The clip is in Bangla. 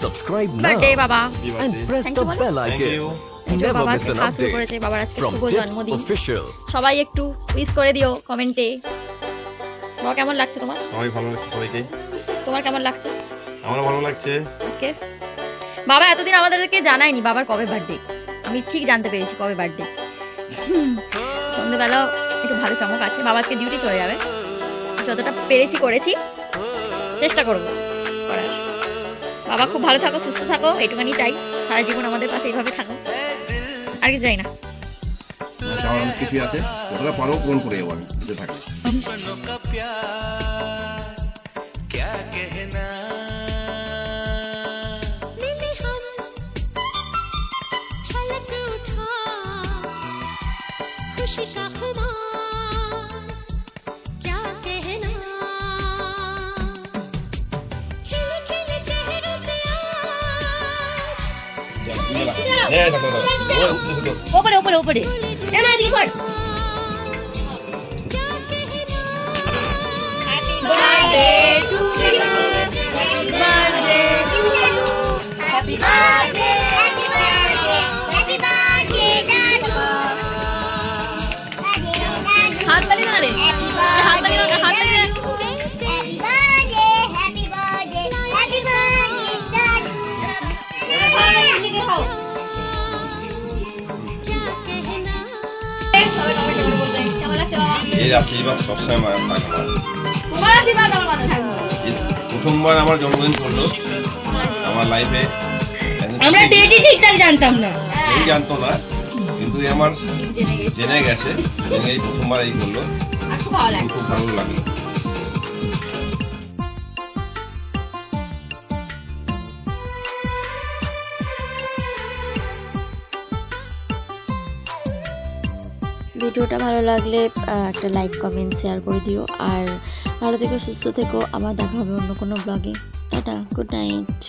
Subscribe now বার্থডে বাবা and press Thank the you, bell Thank icon. you. এই যে Never বাবা miss আজকে an খাওয়া শুরু update করেছে, বাবার আজকে from শুভ Tips জন্মদিন। Official. সবাই একটু উইশ করে দিও কমেন্টে। বাবা কেমন লাগছে তোমার? সবাই ভালো লাগছে সবাইকে। তোমার কেমন লাগছে আমারও ভালো লাগছে। আজকে? বাবা এতদিন আমাদেরকে জানায়নি বাবার কবে বার্থডে। আমি ঠিক জানতে পেরেছি কবে বার্থডে। সন্ধ্যেবেলাও একটু ভালো চমক আছে। বাবা আজকে ডিউটি চলে যাবে, যতটা পেরেছি করেছি, চেষ্টা করবো করার। বাবা খুব ভালো থাকো, সুস্থ থাকো, এইটুখানি চাই। সারা জীবন আমাদের পাশে এইভাবে থাকো, আর কিছু চাই না। আমার অনেক কিছুই আছে, ওগুলো পরেও পূরণ করে যাবো আমি যে থাকলে। ওপরে ওপরে ওপরে হাত তালি না রে, হাত তালি না, হাত তালি না। এই আশীর্বাদ সবসময় মায়ের থাকে আমার। তোমার আশীর্বাদ আমার মাথায় থাকবে। প্রথমবার আমার জন্মদিন করলো আমার লাইফে। আমরা ডেটই ঠিকঠাক জানতাম না, এই জানতো না, কিন্তু এ আমার জেনে গেছি। জেনে গেছে, জেনে এই প্রথমবার এই করলো। আর খুব ভালো লাগে। খুব ভালো লাগলো। ভিডিওটা ভালো লাগলে একটা লাইক কমেন্ট শেয়ার করে দিও। আর ভালো থেকো, সুস্থ থেকো। আবার দেখা হবে অন্য কোনো ব্লগে। Tata, good night.